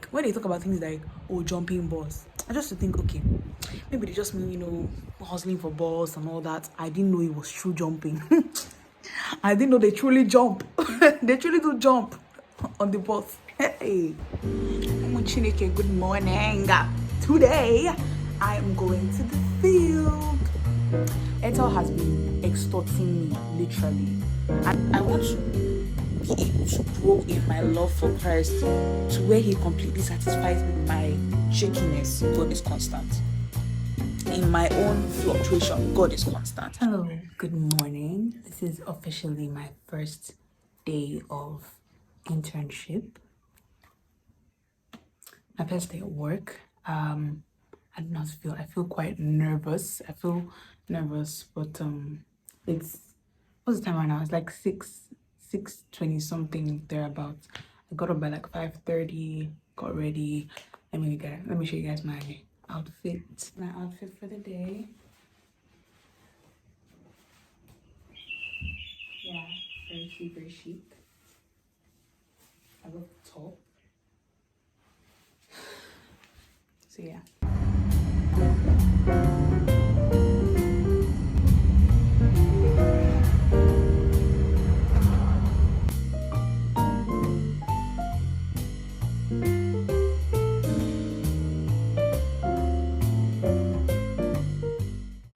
like when they talk about things like, oh, jumping balls, I just to think, okay, maybe they just mean, hustling for balls and all that. I didn't know it was true jumping. I didn't know they truly jump. They truly do jump on the bus. Hey, Chineke, good morning. Today, I am going to the field. Ethel has been extorting me, literally. And I want to be able to grow in my love for Christ to where he completely satisfies me with my shakiness. God is constant. In my own fluctuation, God is constant. Hello, good morning. This is officially my first day of internship. My first day at work. I do not feel, I feel quite nervous. But it's, what's the time right now? It's like 6:20 something thereabouts. I got up by like 5:30, got ready. Let me show you guys my outfit. My outfit for the day. Yeah, very chic. I love the top. So yeah.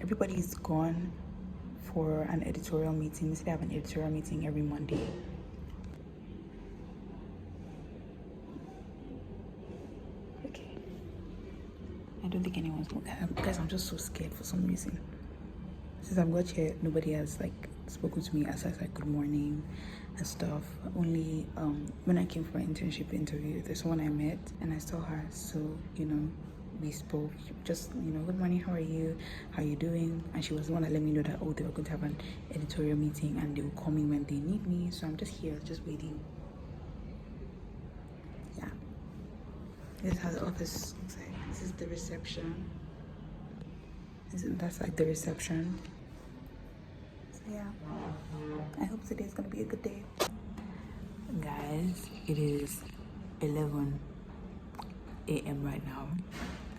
Everybody's gone for an editorial meeting. They have an editorial meeting every Monday. Okay. I don't think anyone's looking. Guys, I'm just so scared for some reason. Since I've got here, nobody has like spoken to me as I said good morning and stuff. Only when I came for an internship interview, there's someone I met and I saw her. So, we spoke, just, good morning, how are you? How are you doing? And she was the one that let me know that, oh, they were going to have an editorial meeting and they will call me when they need me. So I'm just here, just waiting. Yeah. This is how the office looks like. This is the reception. That's like the reception. So yeah, I hope today is gonna be a good day. Guys, it is 11 a.m. right now.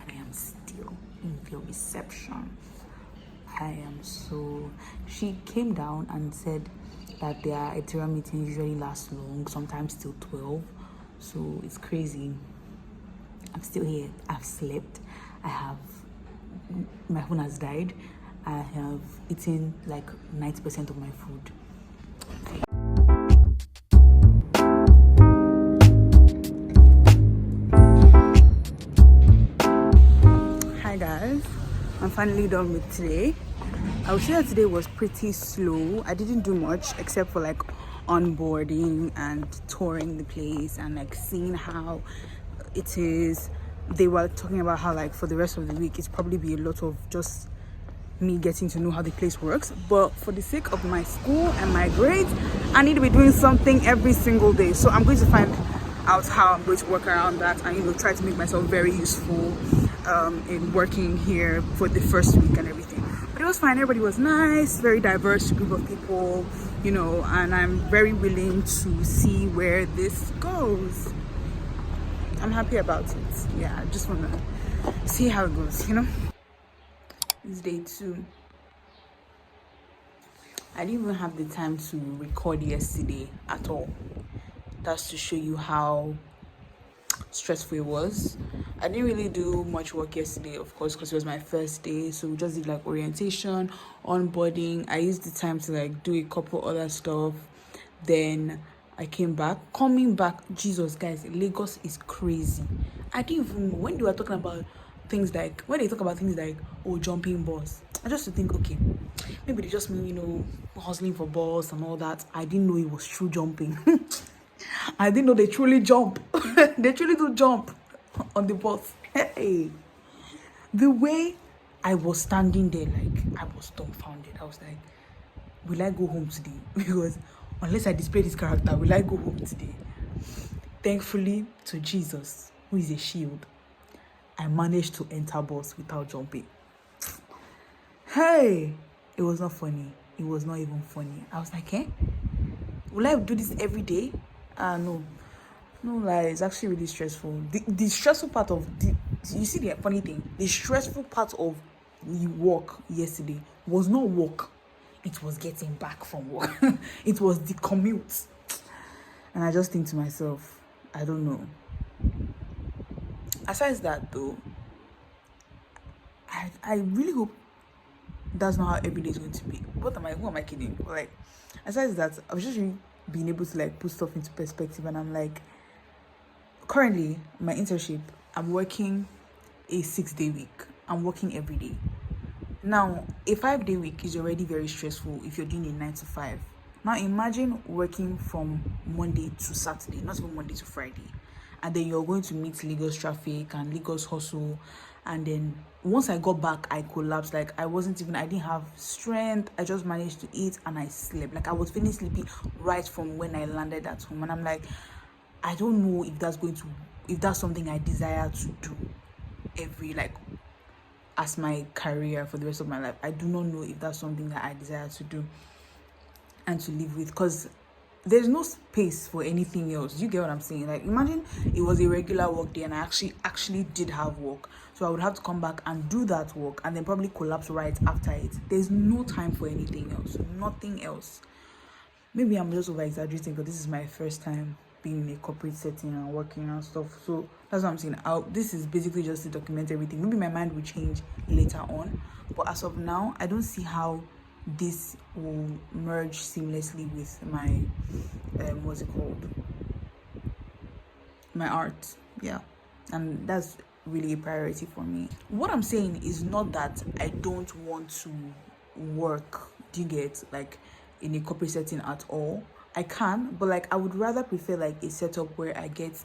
I am still in the reception. She came down and said that their editorial meetings usually last long, sometimes till 12. So it's crazy. I'm still here. I've slept. My phone has died. I have eaten like 90% of my food. Okay. Hi guys, I'm finally done with today. I would say that today was pretty slow. I didn't do much except for like onboarding and touring the place and like seeing how it is. They were talking about how like for the rest of the week it's probably be a lot of just me getting to know how the place works, but for the sake of my school and my grades, I need to be doing something every single day. So I'm going to find out how I'm going to work around that and try to make myself very useful in working here for the first week and everything. But it was fine. Everybody was nice, very diverse group of people, and I'm very willing to see where this goes. I'm happy about it. Yeah, I just want to see how it goes, It's day 2. I didn't even have the time to record yesterday at all. That's to show you how stressful it was. I didn't really do much work yesterday, of course, because it was my first day. So we just did like orientation, onboarding. I used the time to like do a couple other stuff. Then I came back. Coming back, Jesus, guys, Lagos is crazy. I didn't even know when they were talking about things like, when they talk about things like, oh, jumping balls, I just to think, okay, maybe they just mean, hustling for balls and all that. I didn't know it was true jumping. I didn't know they truly jump. They truly do jump on the bus. Hey, the way I was standing there, like, I was dumbfounded. I was like, will I go home today? Because unless I display this character, will I go home today? Thankfully to Jesus, who is a shield, I managed to enter bus without jumping. Hey, it was not funny. It was not even funny. I was like, will I do this every day? No. No lie, it's actually really stressful. The stressful part of the you see the funny thing, the stressful part of the work yesterday was not work. It was getting back from work. It was the commute. And I just think to myself, I don't know. Aside that though, I really hope that's not how every day is going to be. Who am I kidding? Like, aside that, I was just really being able to like put stuff into perspective, and I'm like, currently my internship, I'm working a 6-day week. I'm working every day. Now, a 5-day week is already very stressful if you're doing a 9 to 5. Now imagine working from Monday to Saturday, not even Monday to Friday. And then you're going to meet Lagos traffic and Lagos hustle. And then once I got back, I collapsed. Like I didn't have strength. I just managed to eat and I slept. Like I was feeling sleepy right from when I landed at home. And I'm like, I don't know if that's something I desire to do as my career for the rest of my life. I do not know if that's something that I desire to do and to live with, because there's no space for anything else. You get what I'm saying? Like imagine it was a regular work day and I actually did have work, so I would have to come back and do that work and then probably collapse right after it. There's no time for anything else, nothing else. Maybe I'm just over exaggerating, but this is my first time being in a corporate setting and working and stuff. So that's what I'm saying. This is basically just to document everything. Maybe my mind will change later on, but as of now, I don't see how this will merge seamlessly with my what's it called? My art. Yeah. And that's really a priority for me. What I'm saying is not that I don't want to work, do you get, like in a corporate setting at all. I can, but like I would rather prefer like a setup where I get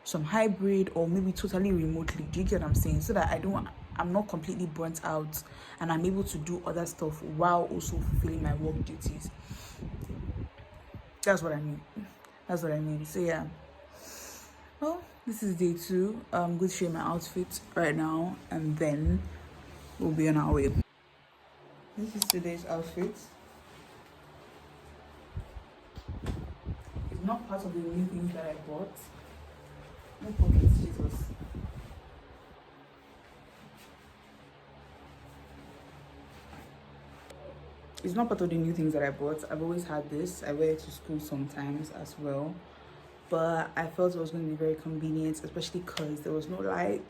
some hybrid or maybe totally remotely. Do you get what I'm saying? So that I'm not completely burnt out and I'm able to do other stuff while also fulfilling my work duties. That's what I mean. So yeah. Well, this is day 2. I'm going to show you my outfit right now and then we'll be on our way. This is today's outfit. It's not part of the new things that I bought. No pockets, Jesus. It's not part of the new things that I bought. I've always had this. I wear it to school sometimes as well. But I felt it was going to be very convenient, especially because there was no light.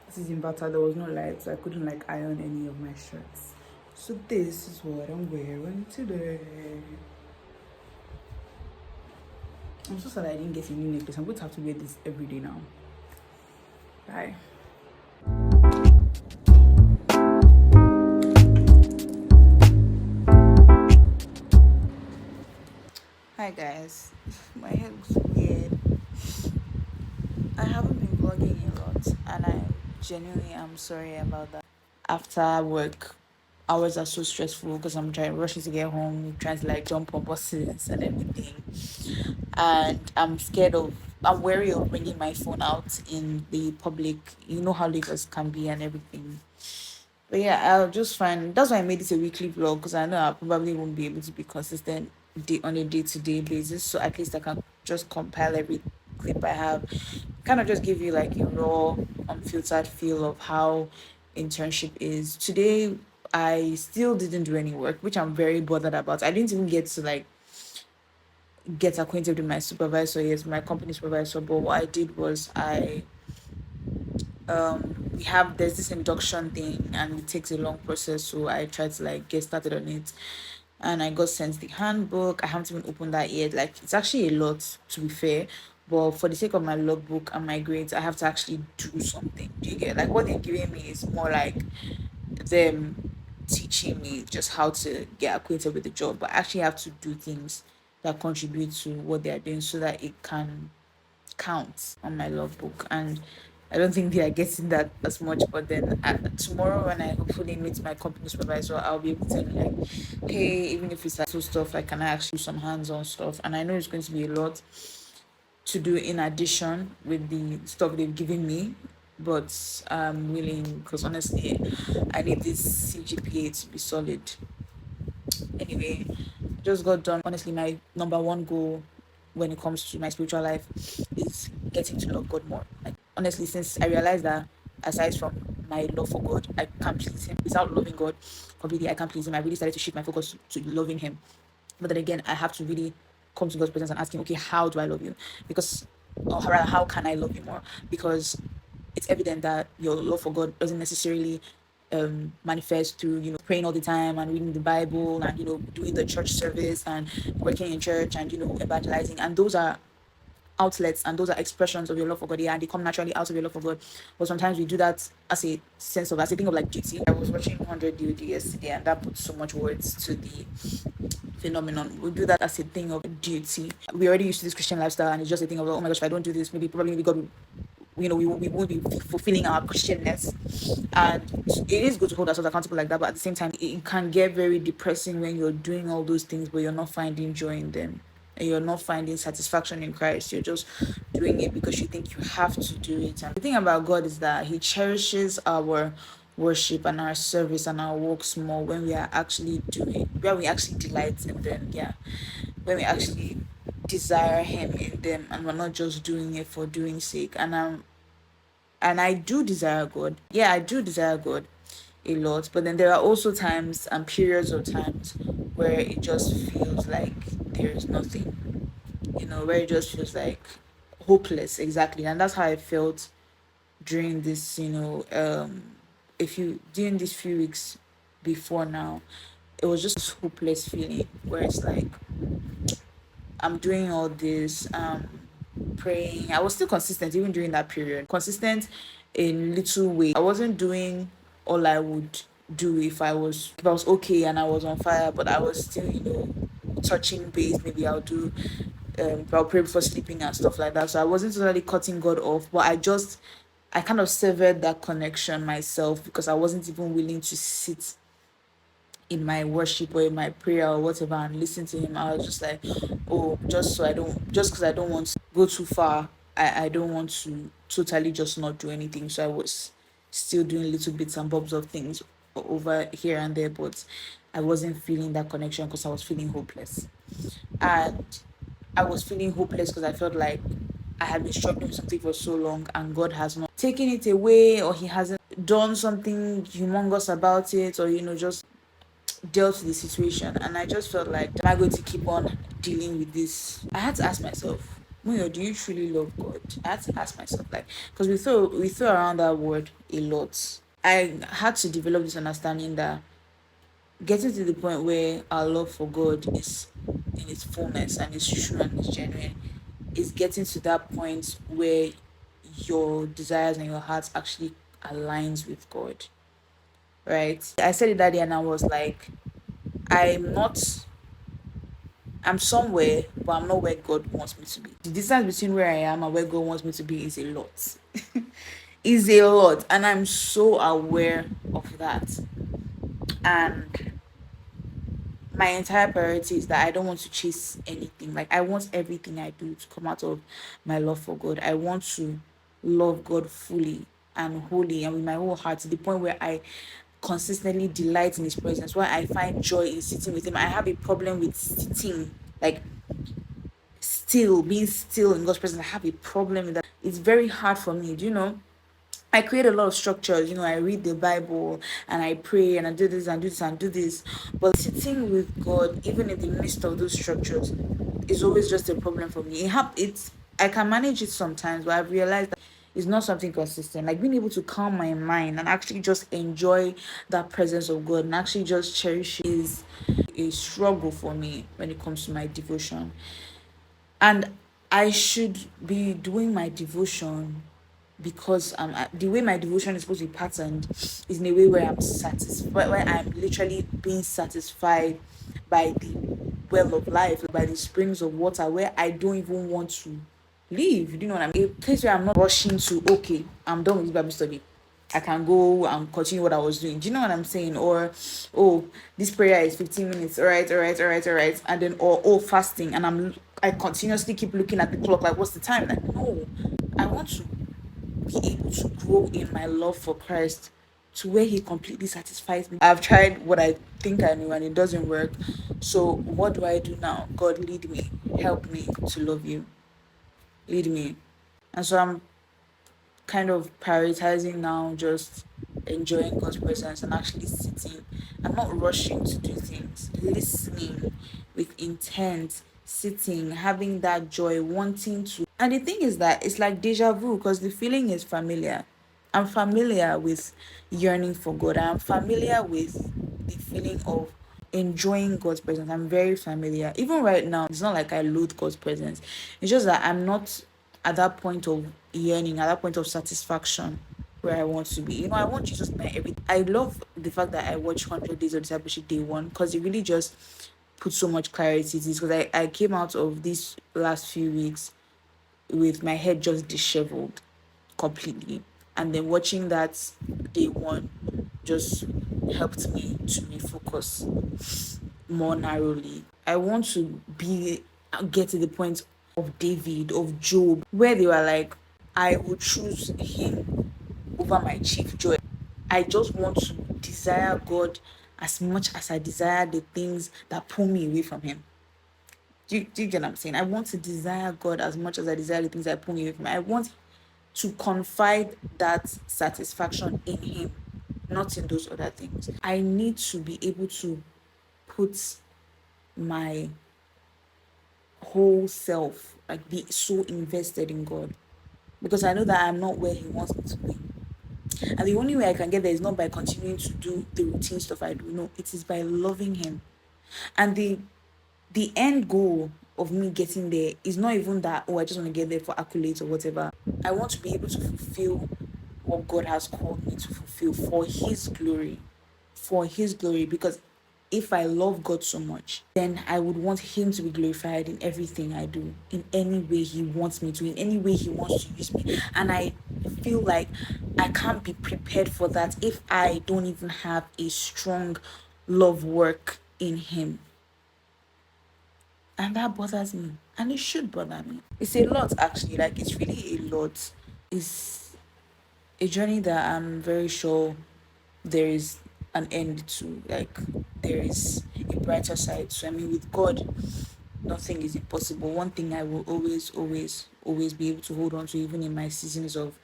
This is inverter, there was no light, so I couldn't like iron any of my shirts. So this is what I'm wearing today. I'm so sad I didn't get a new necklace. I'm going to have to wear this every day now. Bye. Hi guys, my hair looks weird. I haven't been vlogging a lot and I genuinely am sorry about that. After work, hours are so stressful because I'm rushing to get home, trying to like jump on buses and everything. And I'm wary of bringing my phone out in the public. You know how Lagos can be and everything. But yeah, I'll just find. That's why I made it a weekly vlog, because I know I probably won't be able to be consistent on a day-to-day basis. So at least I can just compile every clip I have, kind of just give you like a raw, unfiltered feel of how internship is. Today, I still didn't do any work, which I'm very bothered about. I didn't even get to like get acquainted with my supervisor, yes, my company supervisor. But what I did was there's this induction thing and it takes a long process, so I tried to like get started on it and I got sent the handbook. I haven't even opened that yet. Like it's actually a lot, to be fair, but for the sake of my logbook and my grades, I have to actually do something. Do you get, like, what they're giving me is more like them teaching me just how to get acquainted with the job, but I actually have to do things that contribute to what they are doing so that it can count on my logbook. And I don't think they are getting that as much. But then tomorrow, when I hopefully meet my company supervisor, I'll be able to tell you, like, hey, even if it's like so stuff, like, can I actually do some hands-on stuff? And I know it's going to be a lot to do in addition with the stuff they've given me. But I'm willing, because honestly, I need this CGPA to be solid. Anyway, just got done. Honestly, my number one goal when it comes to my spiritual life is getting to love God more. Like honestly, since I realized that aside from my love for God, I can't please Him. Without loving God completely, I can't please Him. I really started to shift my focus to loving Him. But then again, I have to really come to God's presence and ask Him, okay, how do I love you? Because, or rather, how can I love you more? Because it's evident that your love for God doesn't necessarily manifest through praying all the time and reading the Bible and doing the church service and working in church and evangelizing, and those are outlets and those are expressions of your love for God, yeah, and they come naturally out of your love for God. But sometimes we do that as a thing of like duty. I was watching 100 DOD yesterday, and that put so much words to the phenomenon. We do that as a thing of duty. We already used to this Christian lifestyle, and it's just a thing of, oh my gosh, if I don't do this, maybe God will, we won't be fulfilling our Christianness. And it is good to hold ourselves accountable like that, but at the same time, it can get very depressing when you're doing all those things, but you're not finding joy in them. And you're not finding satisfaction in Christ. You're just doing it because you think you have to do it. And the thing about God is that He cherishes our worship and our service and our works more when we are actually doing, when we actually delight in them. Yeah, when we actually desire Him in them, and we're not just doing it for doing sake. And I do desire God. Yeah, I do desire God a lot. But then there are also times and periods of times where it just feels like there is nothing, where it just feels like hopeless. Exactly. And that's how I felt during this, during these few weeks before now. It was just this hopeless feeling where it's like, I'm doing all this, praying. I was still consistent even during that period. Consistent in little ways. I wasn't doing all I would do if I was okay and I was on fire, but I was still, touching base. Maybe I'll pray before sleeping and stuff like that. So I wasn't totally cutting God off, but I kind of severed that connection myself because I wasn't even willing to sit in my worship or in my prayer or whatever and listen to Him. I was just like, oh, just because I don't want to go too far, I don't want to totally just not do anything. So I was still doing little bits and bobs of things over here and there, but I wasn't feeling that connection because I was feeling hopeless. And I was feeling hopeless because I felt like I had been struggling with something for so long and God has not taken it away, or He hasn't done something humongous about it, or just dealt with the situation. And I just felt like, am I going to keep on dealing with this? I had to ask myself, Muyo, do you truly love God? I had to ask myself, like, because we throw around that word a lot. I had to develop this understanding that getting to the point where our love for God is in its fullness and it's true and it's genuine is getting to that point where your desires and your heart actually aligns with God. Right? I said it that day and I was like, I'm not, I'm somewhere, but I'm not where God wants me to be. The distance between where I am and where God wants me to be is a lot. Is a lot. And I'm so aware of that. And my entire priority is that I don't want to chase anything. Like, I want everything I do to come out of my love for God. I want to love God fully and wholly and with my whole heart, to the point where I consistently delight in His presence, where I find joy in sitting with Him. I have a problem with sitting, like being still in God's presence. I have a problem with that. It's very hard for me. Do you know? I create a lot of structures. I read the Bible and I pray and I do this and do this and do this. But sitting with God, even in the midst of those structures, is always just a problem for me. It's I can manage it sometimes, but I've realized that it's not something consistent. Like being able to calm my mind and actually just enjoy that presence of God and actually just cherish it is a struggle for me when it comes to my devotion. And I should be doing my devotion because the way my devotion is supposed to be patterned is in a way where I'm satisfied, where I'm literally being satisfied by the well of life, by the springs of water, where I don't even want to leave. Do you know what I mean? A place where I'm not rushing to, okay, I'm done with this Bible study, I can go and continue what I was doing. Do you know what I'm saying? Or, oh, this prayer is 15 minutes. All right, all right, all right, all right. And then, or, oh, fasting. And I continuously keep looking at the clock. Like, what's the time? Like, no, I want to be able to grow in my love for Christ to where He completely satisfies me. I've tried what I think I knew and it doesn't work. So what do I do now? God, lead me. Help me to love you. Lead me. And so I'm kind of prioritizing now, just enjoying God's presence and actually sitting. I'm not rushing to do things, listening with intent, sitting, having that joy, wanting to. And the thing is that it's like deja vu because the feeling is familiar. I'm familiar with yearning for God. I'm familiar with the feeling of enjoying God's presence. I'm very familiar. Even right now, it's not like I loathe God's presence. It's just that I'm not at that point of yearning, at that point of satisfaction where I want to be. I want Jesus in my everything. I love the fact that I watch 100 Days of Discipleship Day 1 because it really just put so much clarity to this. Because I came out of these last few weeks with my head just disheveled completely. And then watching that day 1 just helped me to refocus more narrowly. I want to get to the point of David, of Job, where they were like, I will choose him over my chief joy. I just want to desire God as much as I desire the things that pull me away from him. Do you get what I'm saying? I want to desire God as much as I desire the things that pull me away from him. I want to confide that satisfaction in him, not in those other things. I need to be able to put my whole self, like be so invested in God, because I know that I'm not where he wants me to be. And the only way I can get there is not by continuing to do the routine stuff I do. No, it is by loving him. And the end goal of me getting there is not even that, oh, I just want to get there for accolades or whatever. I want to be able to fulfill what God has called me to fulfill for his glory. For his glory. Because if I love God so much, then I would want him to be glorified in everything I do, in any way he wants me to, in any way he wants to use me. And I feel like I can't be prepared for that if I don't even have a strong love work in him. And that bothers me. And it should bother me. It's a lot, actually. Like, it's really a lot. It's a journey that I'm very sure there is an end to. Like, there is a brighter side. So, I mean, with God, nothing is impossible. One thing I will always, always, always be able to hold on to, even in my seasons of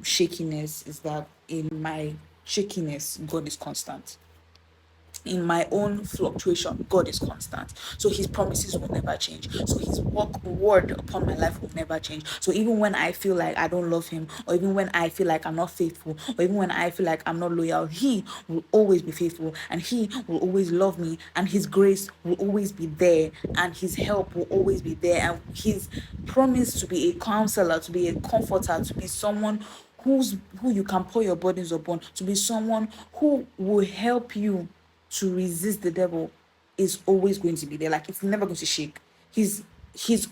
shakiness, is that in my shakiness, God is constant. In my own fluctuation, God is constant. So his promises will never change. So his word upon my life will never change. So even when I feel like I don't love him, or even when I feel like I'm not faithful, or even when I feel like I'm not loyal, he will always be faithful, and he will always love me, and his grace will always be there, and his help will always be there, and his promise to be a counselor, to be a comforter, to be someone who you can pour your burdens upon, to be someone who will help you to resist the devil, is always going to be there. Like, it's never going to shake. His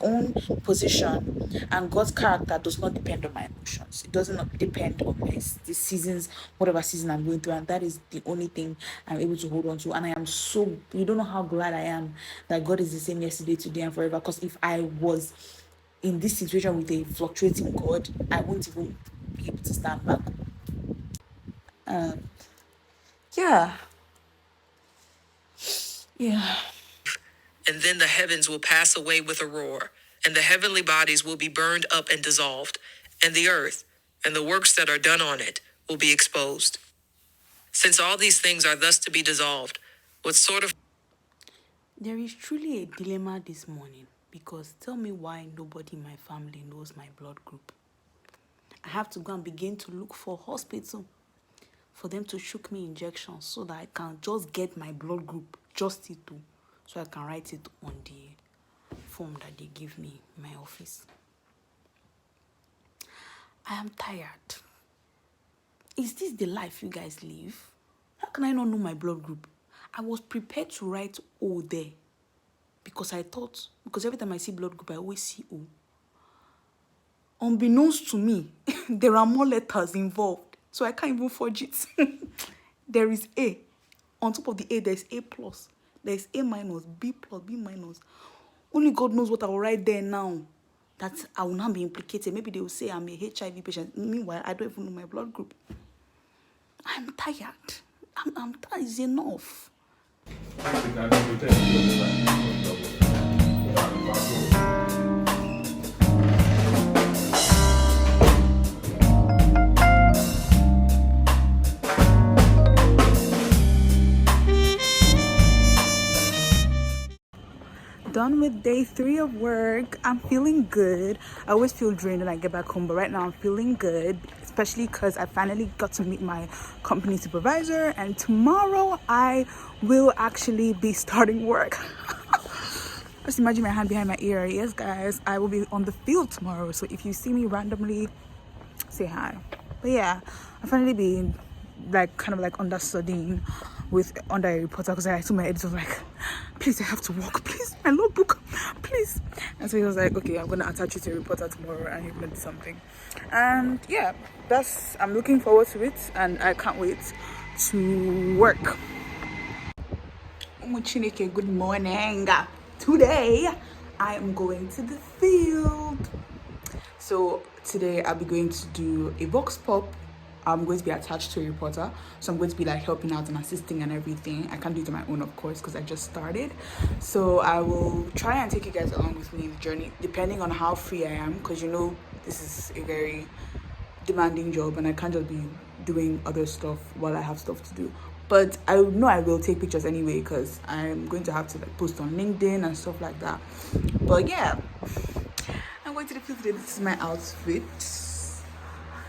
own position and God's character does not depend on my emotions. It does not depend on the seasons, whatever season I'm going through, and that is the only thing I'm able to hold on to. And I am so, you don't know how glad I am that God is the same yesterday, today, and forever. Because if I was in this situation with a fluctuating God, I wouldn't even be able to stand back. Yeah. And then the heavens will pass away with a roar, and the heavenly bodies will be burned up and dissolved, and the earth and the works that are done on it will be exposed. Since all these things are thus to be dissolved, what sort of... There is truly a dilemma this morning, because tell me why nobody in my family knows my blood group. I have to go and begin to look for hospital for them to shoot me injections so that I can just get my blood group, just it too, so I can write it on the form that they give me in my office. I am tired. Is this the life you guys live? How can I not know my blood group? I was prepared to write O there because every time I see blood group, I always see O. Unbeknownst to me, there are more letters involved, so I can't even forge it. There is A. On top of the A, there's A plus. There's A minus, B plus, B minus. Only God knows what I will write there now. That I will not be implicated. Maybe they will say I'm a HIV patient. Meanwhile, I don't even know my blood group. I'm tired. I'm tired. It's enough. done with day 3 of work. I'm feeling good. I always feel drained when I get back home, but right now I'm feeling good, especially because I finally got to meet my company supervisor, and tomorrow I will actually be starting work. Just imagine my hand behind my ear. Yes, guys, I will be on the field tomorrow. So if you see me randomly, say hi. But yeah, I finally be like kind of like under studying with under a reporter, because I told my editor like, please, I have to work, please, my logbook, please. And so he was like, okay, I'm gonna attach you to a reporter tomorrow and he's gonna do something. And yeah, I'm looking forward to it, and I can't wait to work. Chineke, good morning. Today I am going to the field. So today I'll be going to do a box pop. I'm going to be attached to a reporter, so I'm going to be like helping out and assisting and everything. I can't do it on my own, of course, because I just started. So I will try and take you guys along with me in the journey, depending on how free I am, because you know this is a very demanding job and I can't just be doing other stuff while I have stuff to do. But I know I will take pictures anyway, because I'm going to have to like post on LinkedIn and stuff like that. But yeah, I'm going to the field today. This is my outfit.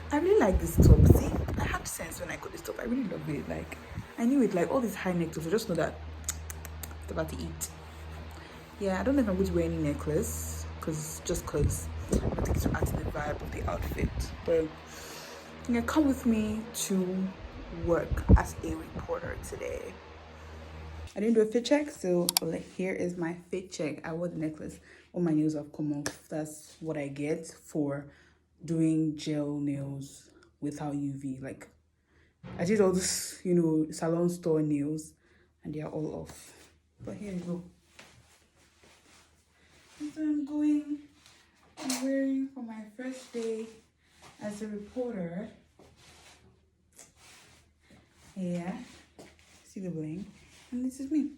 I really like this top. See, I had sense when I got this top. I really love it. Like, I knew it. Like all these high neck tops, I just know that it's about to eat. Yeah, I don't know if I'm going to wear any necklace, because I think to add to the vibe of the outfit. But yeah, come with me to work as a reporter today. I didn't do a fit check, so like here is my fit check. I wore the necklace. All my nails have come off. That's what I get for doing gel nails without UV. Like I did all this, you know, salon store nails, and they are all off. But here you go. So I'm wearing for my first day as a reporter. Yeah, see the bling, and this is me.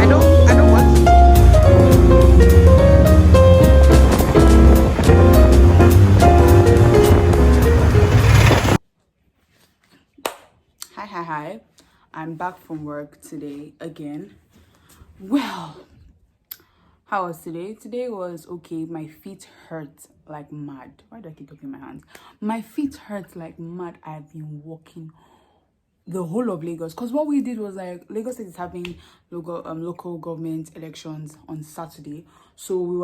I don't want. Hi. I'm back from work today again. Well, how was today? Today was okay. My feet hurt like mad. Why do I keep talking my hands? My feet hurt like mad. I've been walking the whole of Lagos, because what we did was like Lagos State is having local government elections on Saturday, so we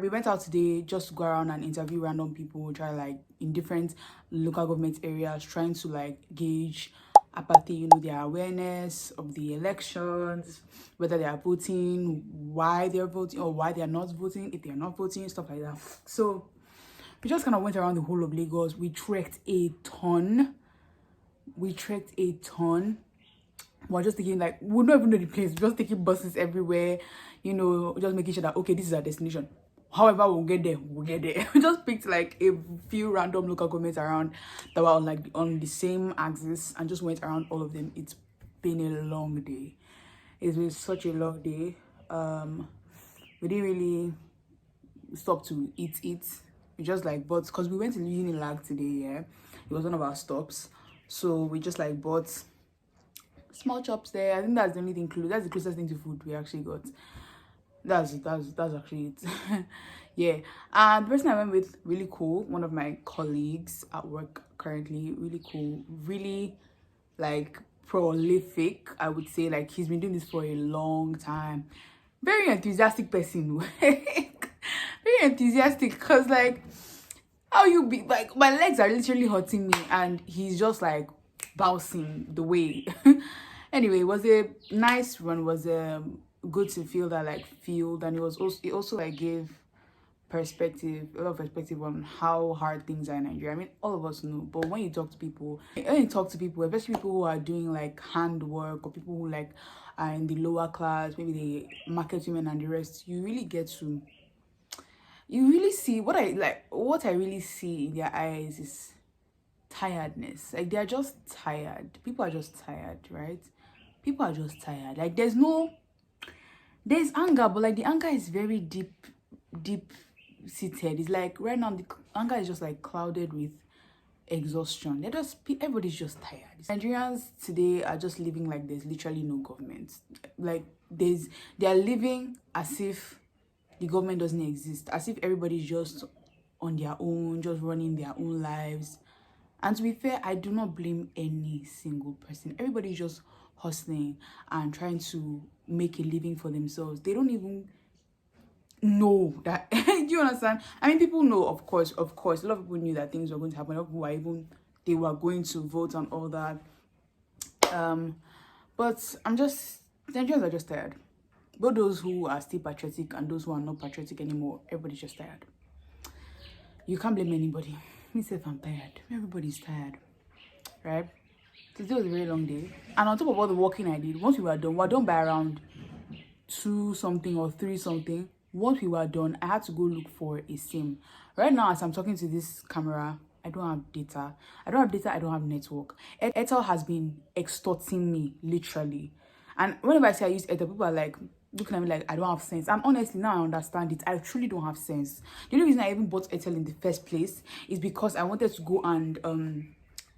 went out today just to go around and interview random people, try like in different local government areas, trying to like gauge apathy, you know, their awareness of the elections, whether they are voting, why they're voting, or why they are not voting, if they are not voting, stuff like that. So we just kind of went around the whole of Lagos. We trekked a ton. We're just thinking like we don't even know the place, just taking buses everywhere, you know, just making sure that okay, this is our destination. However we'll get there. We just picked like a few random local governments around that were on the same axis, and just went around all of them. It's been a long day. It's been such a long day. We didn't really stop to eat. We just like bought, because we went to Unilag today. Yeah, it was one of our stops, so we just like bought small chops there. I think that's the only thing that's the closest thing to food we actually got. That's actually it. Yeah. And the person I went with, really cool, one of my colleagues at work currently, really cool, really like prolific, I would say. Like he's been doing this for a long time. Very enthusiastic person. Very enthusiastic, because like how you be like, my legs are literally hurting me and he's just like bouncing the way. Anyway, it was a nice run. It was good to feel that like field, and it also like gave a lot of perspective on how hard things are in Nigeria. I mean, all of us know, but when you talk to people, especially people who are doing like handwork, or people who like are in the lower class, maybe the market women and the rest, you really get to you really see what I really see in their eyes is tiredness. Like, they're just tired. People are just tired, right? People are just tired. Like, there's anger, but like the anger is very deep seated. It's like right now the anger is just like clouded with exhaustion. Everybody's just tired. Nigerians today are just living like there's literally no government. Like, they are living as if the government doesn't exist, as if everybody's just on their own, just running their own lives. And to be fair, I do not blame any single person. Everybody's just hustling and trying to make a living for themselves. They don't even know that. Do you understand? I mean, people know, of course. A lot of people knew that things were going to happen. A lot of people they were going to vote and all that. But Nigerians are just tired. Both those who are still patriotic and those who are not patriotic anymore, everybody's just tired. You can't blame anybody. Me say I'm tired. Everybody's tired, right? Today was a very long day, and on top of all the walking I did, once we were done by around 2 something or 3 something. Once we were done, I had to go look for a SIM. Right now, as I'm talking to this camera, I don't have data. I don't have network. Airtel has been extorting me, literally. And whenever I say I use Airtel, people are like looking at me like I don't have sense. And honestly, now I understand it. I truly don't have sense. The only reason I even bought Airtel in the first place is because I wanted to go and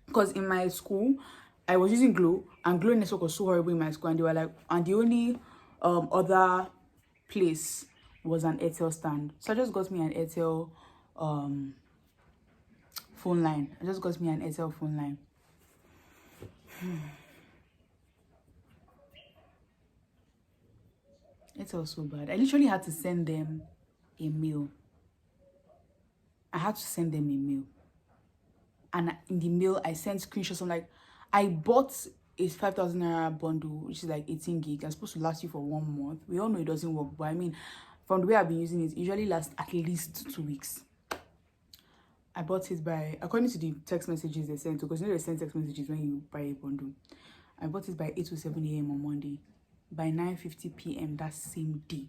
because in my school I was using Glow, and Glow network was so horrible in my school, and they were like, and the only other place was an Airtel stand. So I just got me an Airtel phone line. Airtel was so bad. I literally had to send them a mail. And in the mail, I sent screenshots. I'm like, I bought a 5,000 naira bundle, which is like 18 gig. It's supposed to last you for 1 month. We all know it doesn't work, but I mean, from the way I've been using it, usually lasts at least 2 weeks. I bought it by, according to the text messages they sent, because you know they send text messages when you buy a bundle. I bought it by 8:07 a.m. on Monday. By 9:50 p.m. that same day.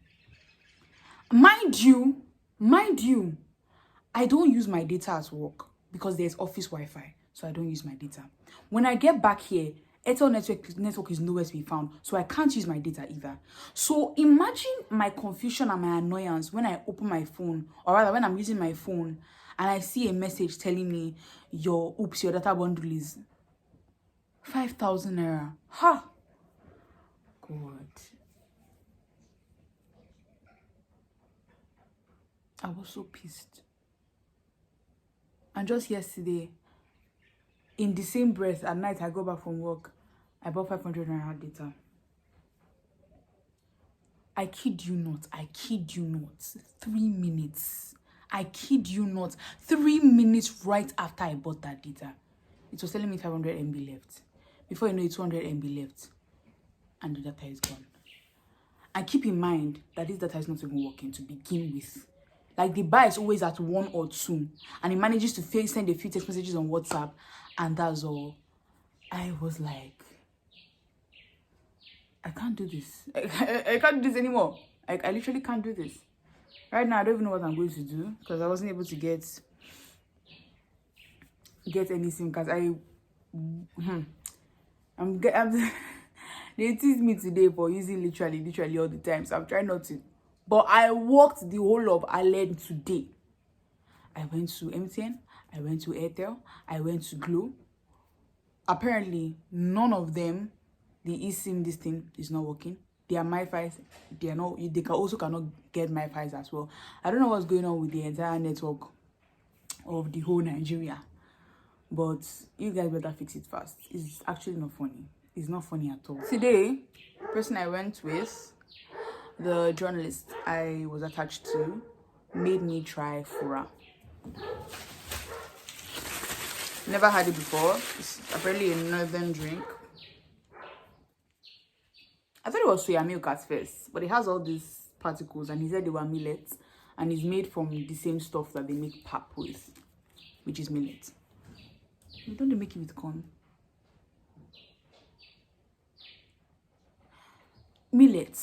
Mind you, I don't use my data at work because there's office Wi-Fi, so I don't use my data. When I get back here, Airtel network is nowhere to be found, so I can't use my data either. So imagine my confusion and my annoyance when I open my phone, or rather when I'm using my phone and I see a message telling me your data bundle is 5,000 naira. Ha! God. I was so pissed. And just yesterday, in the same breath, at night I go back from work, I bought 500 naira data. I kid you not. 3 minutes. I kid you not. 3 minutes right after I bought that data, it was telling me 500 MB left. Before you know it, 200 MB left. And the data is gone. And keep in mind that this data is not even working to begin with. Like, the bar is always at 1 or 2, and it manages to send a few text messages on WhatsApp, and that's all. I was like, I can't do this. I can't do this anymore. I literally can't do this. Right now, I don't even know what I'm going to do, because I wasn't able to get any SIM cards. They tease me today for using literally all the time, so I'm trying not to. But I worked the whole of Ireland today. I went to MTN, I went to Airtel, I went to Glow. Apparently, none of them, the eSIM, this thing is not working. They are MiFis. They cannot get MiFis as well. I don't know what's going on with the entire network of the whole Nigeria. But you guys better fix it fast. It's actually not funny. It's not funny at all. Today, the person I went with, the journalist I was attached to, made me try fura. Never had it before. It's apparently a northern drink. I thought it was soya milk at first, but it has all these particles, and he said they were millets, and it's made from the same stuff that they make pap with, which is millet. Don't they make it with corn? Millet.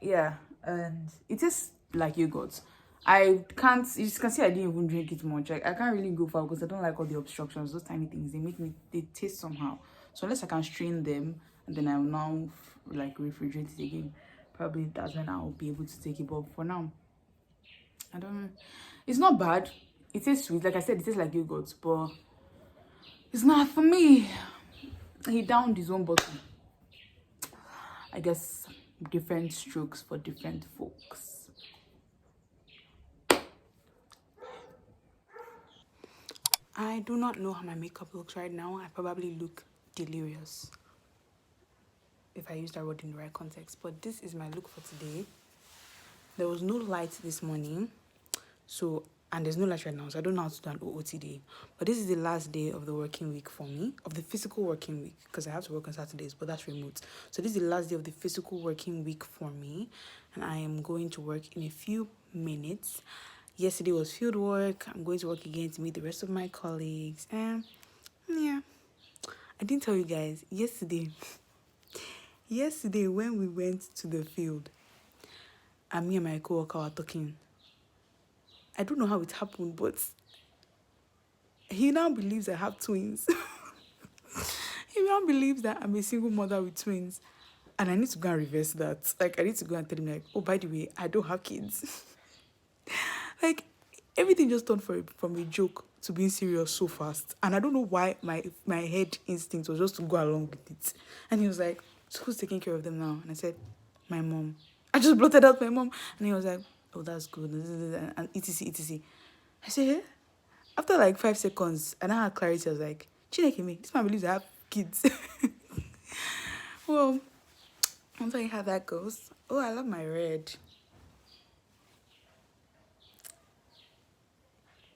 Yeah, and it tastes like yogurt. I can't, you can see I didn't even drink it much. Like, I can't really go far because I don't like all the obstructions. Those tiny things, they taste somehow. So unless I can strain them and then I will now like refrigerate it again, probably that's when I'll be able to take it. But for now, I don't know. It's not bad. It tastes sweet. Like I said, it tastes like yogurt, but it's not for me. He downed his own bottle. I guess different strokes for different folks. I do not know how my makeup looks right now. I probably look delirious if I use that word in the right context. But this is my look for today. There was no light this morning, so, and there's no light right now, so I don't know how to do an OOTD. But this is the last day of the working week for me, of the physical working week, because I have to work on Saturdays, but that's remote. So this is the last day of the physical working week for me, and I am going to work in a few minutes. Yesterday was field work. I'm going to work again to meet the rest of my colleagues. And yeah, I didn't tell you guys yesterday. Yesterday when we went to the field, and me and my coworker were talking. I don't know how it happened, but he now believes I have twins. He now believes that I'm a single mother with twins. And I need to go and reverse that. Like, I need to go and tell him, like, oh, by the way, I don't have kids. Like, everything just turned from a joke to being serious so fast. And I don't know why my head instinct was just to go along with it. And he was like, so who's taking care of them now? And I said, my mom. I just blotted out my mom. And he was like, oh, that's good. And etc, etc. I said, eh? After like 5 seconds, and I had clarity. I was like, Chineke me, this man believes I have kids. Well, I'm telling you how that goes. Oh, I love my red.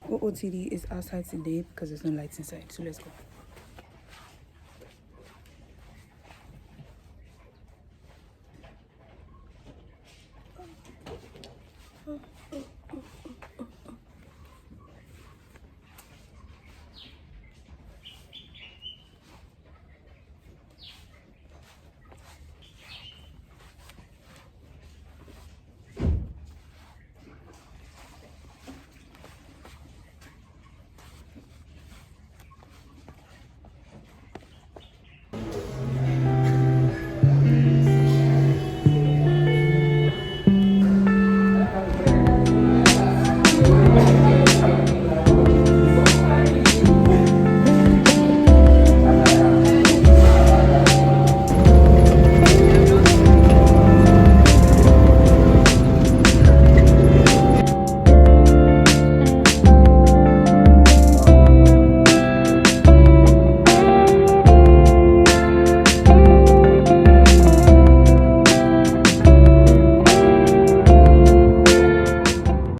OOTD is outside today because there's no lights inside. So let's go.